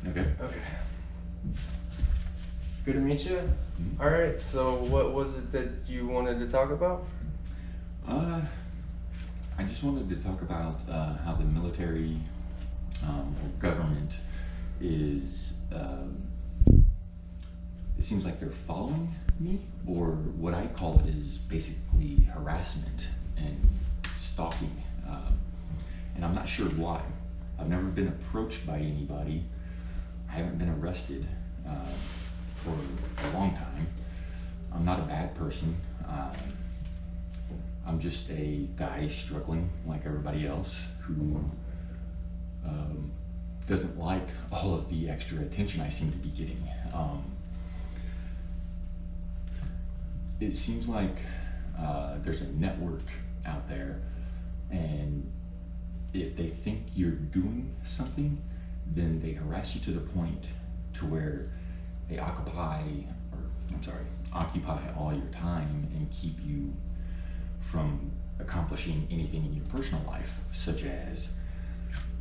Okay. Okay. Good to meet you. Mm-hmm. All right, so what was it that you wanted to talk about? I just wanted to talk about how the military or government is, it seems like they're following me, or what I call it is basically harassment and stalking. And I'm not sure why. I've never been approached by anybody. I haven't been arrested for a long time. I'm not a bad person. I'm just a guy struggling like everybody else who doesn't like all of the extra attention I seem to be getting. It seems like there's a network out there, and if they think you're doing something, then they harass you to the point to where they occupy all your time and keep you from accomplishing anything in your personal life, such as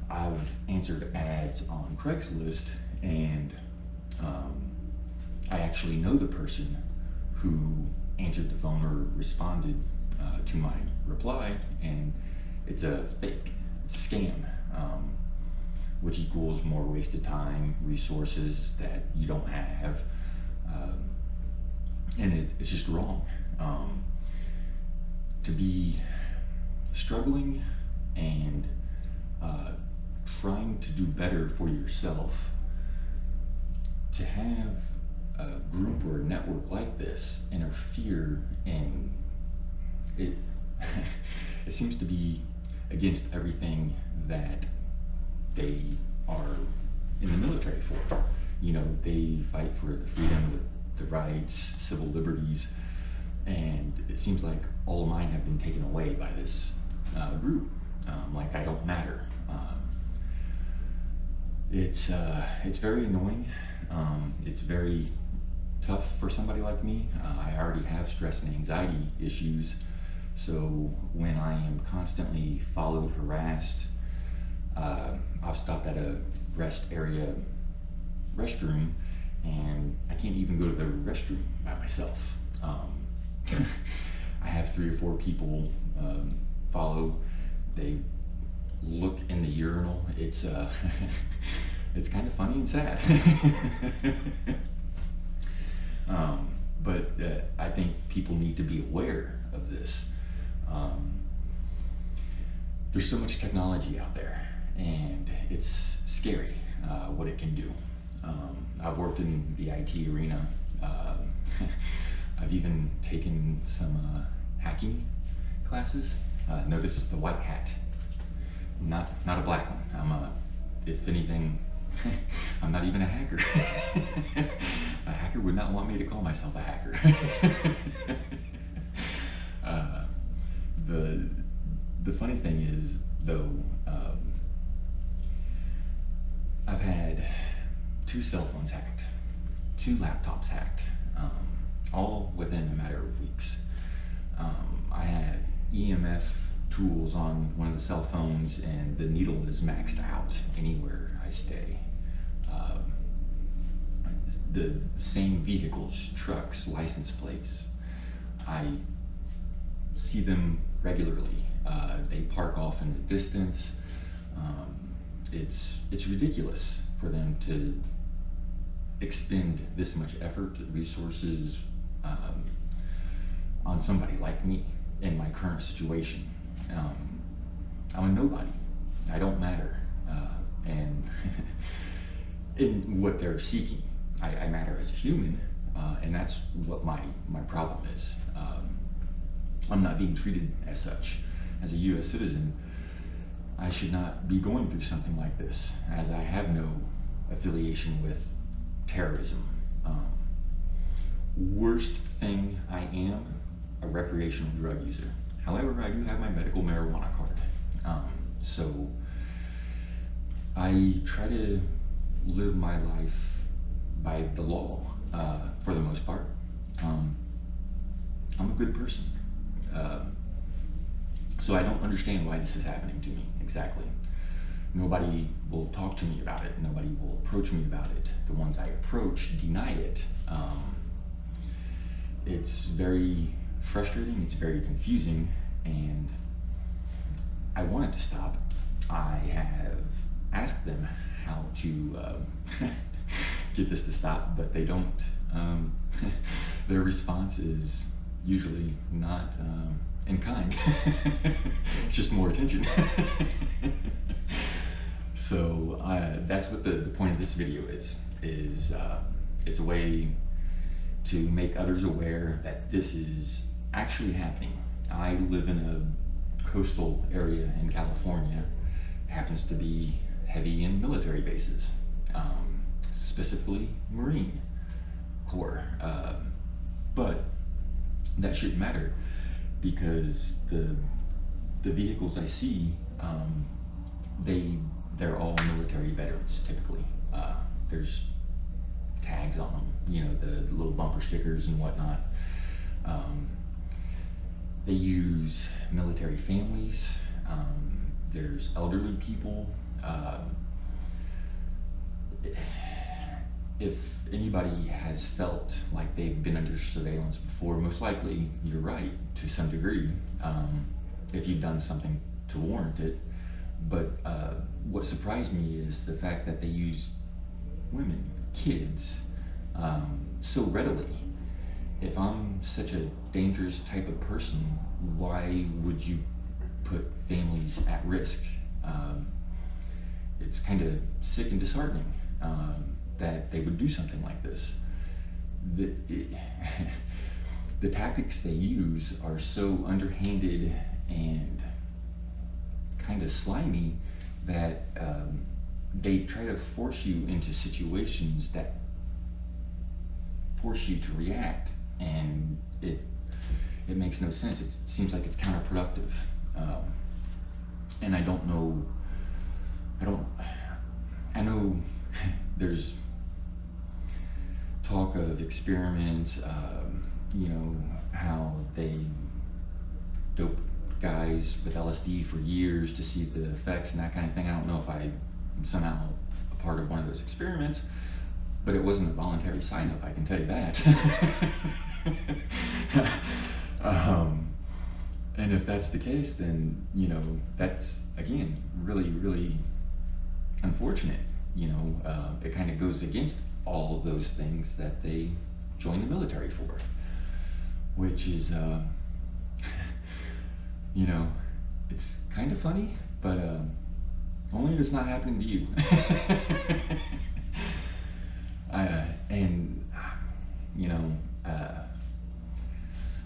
I've answered ads on Craigslist, and I actually know the person who answered the phone or responded to my reply, and it's a fake, it's a scam, which equals more wasted time, resources that you don't have, and it's just wrong. To be struggling and trying to do better for yourself, to have a group or a network like this interfere, and it it seems to be against everything that they are in the military for. You know, they fight for the freedom, the rights, civil liberties, and it seems like all of mine have been taken away by this group. Like I don't matter. It's very annoying. It's very tough for somebody like me. I already have stress and anxiety issues, so when I am constantly followed, harassed, I've stopped at a rest area restroom, and I can't even go to the restroom by myself. I have 3 or 4 people follow. They look in the urinal. It's it's kind of funny and sad. But I think people need to be aware of this. There's so much technology out there, and it's scary what it can do. I've worked in the IT arena. I've even taken some hacking classes. Notice the white hat, not a black one. If anything, I'm not even a hacker. A hacker would not want me to call myself a hacker. The funny thing is, though, I've had 2 cell phones hacked, 2 laptops hacked, all within a matter of weeks. I have EMF tools on one of the cell phones, and the needle is maxed out anywhere I stay. The same vehicles, trucks, license plates, I see them regularly. They park off in the distance. It's ridiculous for them to expend this much effort, resources on somebody like me in my current situation. I'm a nobody. I don't matter, and in what they're seeking, I matter as a human, and that's what my problem is. I'm not being treated as such. As a U.S. citizen, I should not be going through something like this, as I have no affiliation with terrorism. Worst thing, I am a recreational drug user. However, I do have my medical marijuana card. So I try to live my life by the law, for the most part. I'm a good person. So I don't understand why this is happening to me exactly. nobody will talk to me about it. Nobody will approach me about it. The ones I approach deny it. It's very frustrating, it's very confusing, and I want it to stop. I have asked them how to get this to stop, but they don't. Their response is usually not in kind. It's just more attention. So that's what the point of this video is it's a way to make others aware that this is actually happening. I live in a coastal area in California. It happens to be heavy in military bases, specifically Marine Corps. But that shouldn't matter, because the vehicles I see, they're all military veterans typically. There's tags on them, you know, the little bumper stickers and whatnot. They use military families. There's elderly people. If anybody has felt like they've been under surveillance before, most likely you're right to some degree, if you've done something to warrant it. But what surprised me is the fact that they use women, kids, so readily. If I'm such a dangerous type of person, why would you put families at risk? It's kind of sick and disheartening that they would do something like this. The tactics they use are so underhanded and kind of slimy that they try to force you into situations that force you to react, and it makes no sense. It seems like it's counterproductive, and I know there's talk of experiments, you know, how they dope guys with LSD for years to see the effects and that kind of thing. I don't know if I'm somehow a part of one of those experiments, but it wasn't a voluntary sign-up, I can tell you that. And if that's the case, then, you know, that's, again, really, really unfortunate. You know, it kind of goes against all of those things that they joined the military for, which is, you know, it's kind of funny, but only if it's not happening to you. And, you know, I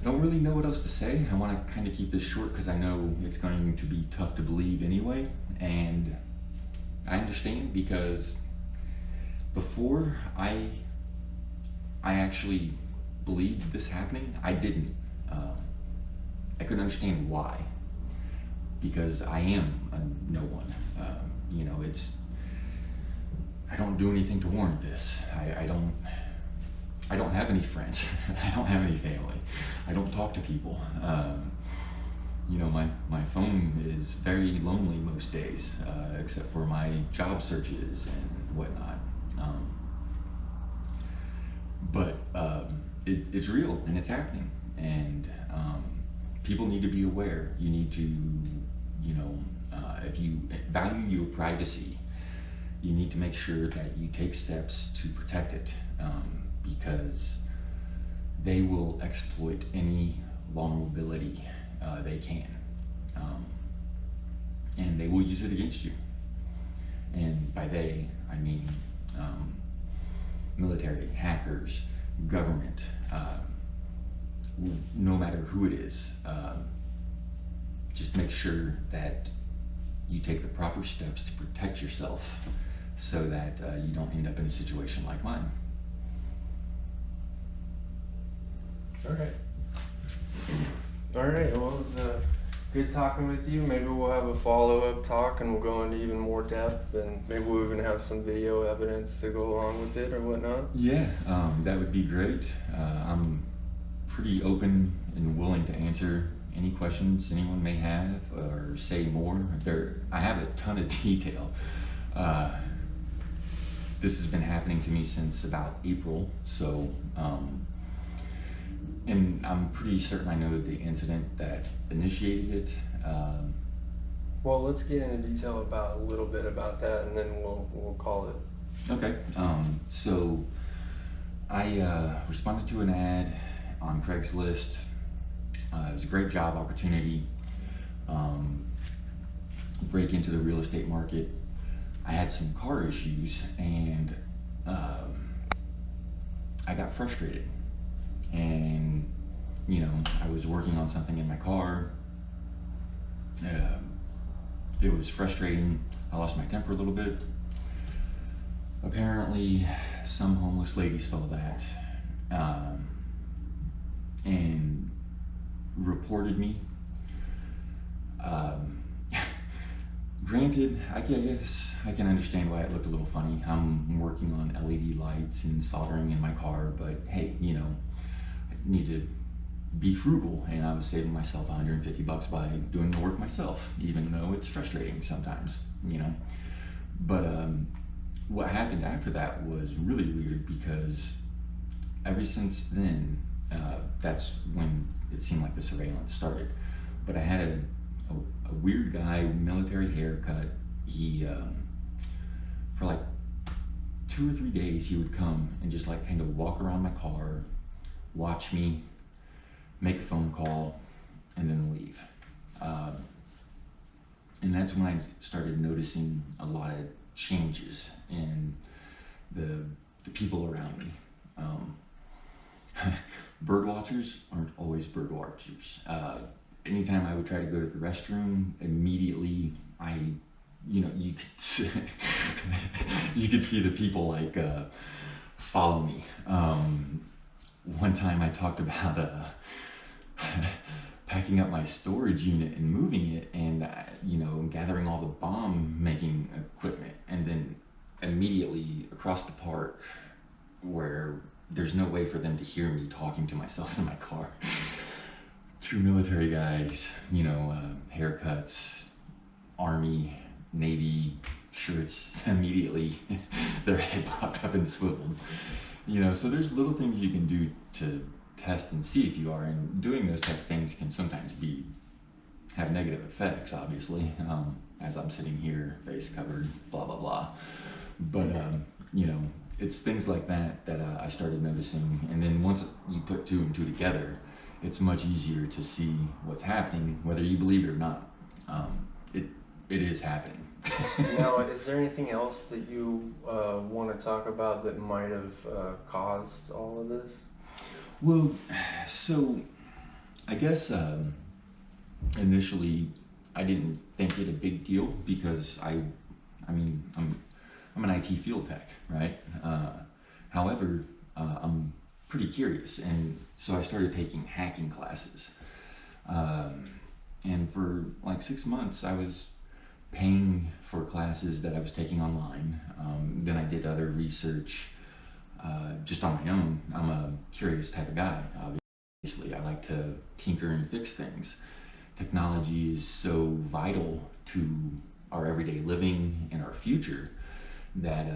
don't really know what else to say. I want to kind of keep this short because I know it's going to be tough to believe anyway, and I understand, because before I actually believed this happening, I didn't. I couldn't understand why, because I am a no one. You know, I don't do anything to warrant this. I don't have any friends. I don't have any family. I don't talk to people. You know, my phone is very lonely most days, except for my job searches and whatnot. But it's real and it's happening, and people need to be aware. You need to, you know, if you value your privacy, you need to make sure that you take steps to protect it, because they will exploit any vulnerability they can, and they will use it against you. And by they, I mean military, hackers, government, no matter who it is. Just make sure that you take the proper steps to protect yourself, so that you don't end up in a situation like mine. All right. Well, it was good talking with you. Maybe we'll have a follow-up talk and we'll go into even more depth, and maybe we'll even have some video evidence to go along with it or whatnot. Yeah, that would be great. I'm pretty open and willing to answer any questions anyone may have or say more. I have a ton of detail. This has been happening to me since about April, so and I'm pretty certain I know the incident that initiated it. Well, let's get into detail about a little bit about that, and then we'll call it. Okay. So I responded to an ad on Craigslist. It was a great job opportunity. Break into the real estate market. I had some car issues, and I got frustrated. And I was working on something in my car. It was frustrating. I lost my temper a little bit. Apparently, some homeless lady saw that and reported me. Granted, I guess I can understand why it looked a little funny. I'm working on LED lights and soldering in my car, but hey, I need to be frugal, and I was saving myself $150 by doing the work myself, even though it's frustrating sometimes, But what happened after that was really weird, because ever since then, that's when it seemed like the surveillance started. But I had a weird guy, military haircut. He, for like 2 or 3 days, he would come and just like kind of walk around my car, watch me, make a phone call, and then leave. And that's when I started noticing a lot of changes in the people around me. Bird watchers aren't always bird watchers. Anytime I would try to go to the restroom, immediately you could you could see the people like follow me. One time I talked about packing up my storage unit and moving it, and gathering all the bomb making equipment, and then immediately across the park, where there's no way for them to hear me talking to myself in my car, 2 military guys, haircuts, Army, Navy shirts, immediately their head popped up and swiveled. So there's little things you can do to test and see if you are, and doing those type of things can sometimes have negative effects, obviously, as I'm sitting here, face covered, blah, blah, blah. But, it's things like that I started noticing. And then once you put 2 and 2 together, it's much easier to see what's happening, whether you believe it or not. It is happening. Now, is there anything else that you want to talk about that might have caused all of this? Well, so I guess initially I didn't think it a big deal, because I'm an IT field tech, right? However, I'm pretty curious, and so I started taking hacking classes. And for like 6 months, I was paying for classes that I was taking online. Then I did other research just on my own. I'm a curious type of guy, obviously. I like to tinker and fix things. Technology is so vital to our everyday living and our future that,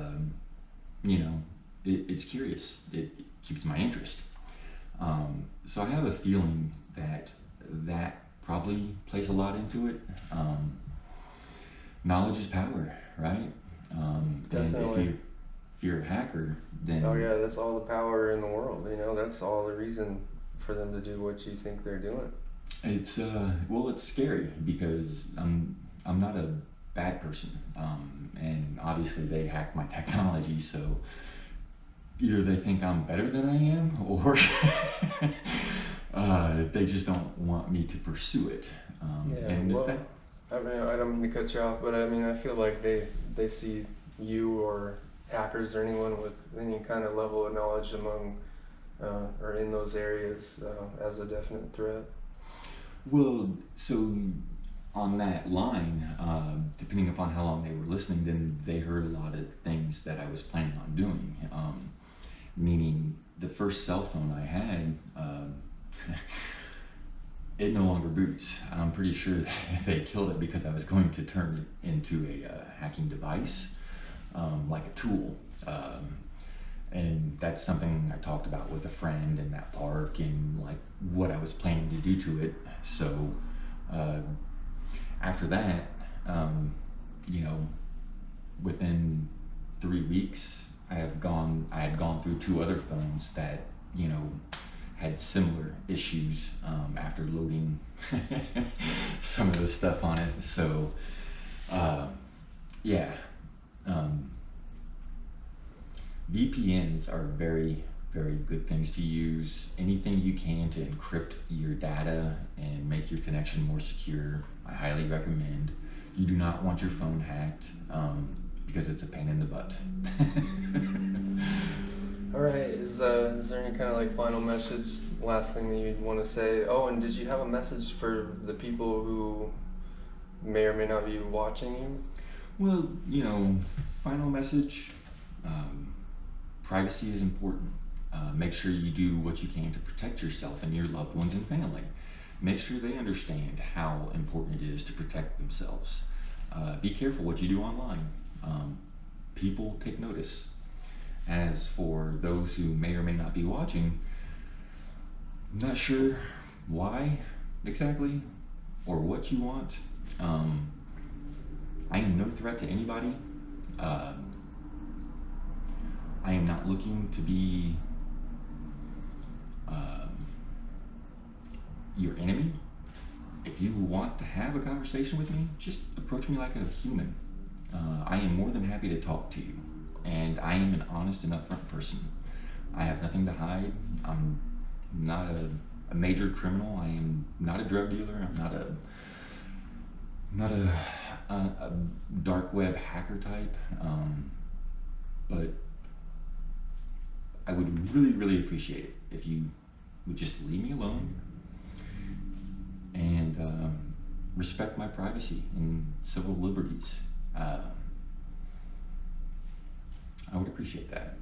it's curious. It keeps my interest. So I have a feeling that probably plays a lot into it. Knowledge is power, right? Definitely. And if you're a hacker, then Oh yeah, that's all the power in the world. That's all the reason for them to do what you think they're doing. it's it's scary, because I'm not a bad person, and obviously they hacked my technology, so either they think I'm better than I am, or they just don't want me to pursue it. I don't mean to cut you off, but I feel like they see you or hackers or anyone with any kind of level of knowledge among or in those areas as a definite threat. Well, so on that line, depending upon how long they were listening, then they heard a lot of things that I was planning on doing. Meaning, the first cell phone I had, it no longer boots. I'm pretty sure that they killed it because I was going to turn it into a hacking device, like a tool. And that's something I talked about with a friend in that park, and like what I was planning to do to it. So after that, you know, within 3 weeks, I had gone through 2 other phones that, you know, had similar issues after loading some of the stuff on it. So yeah, VPNs are very, very good things to use. Anything you can to encrypt your data and make your connection more secure, I highly recommend. You do not want your phone hacked because it's a pain in the butt. All right, is there any kind of like final message, last thing that you'd want to say? Oh, and did you have a message for the people who may or may not be watching you? Well, you know, final message, privacy is important. Make sure you do what you can to protect yourself and your loved ones and family. Make sure they understand how important it is to protect themselves. Be careful what you do online. People take notice. As for those who may or may not be watching, I'm not sure why exactly or what you want. I am no threat to anybody. I am not looking to be your enemy. If you want to have a conversation with me, just approach me like a human. I am more than happy to talk to you, and I am an honest and upfront person. I have nothing to hide. I'm not a major criminal. I am not a drug dealer. I'm not a dark web hacker type. But I would really, really appreciate it if you would just leave me alone and respect my privacy and civil liberties. I would appreciate that.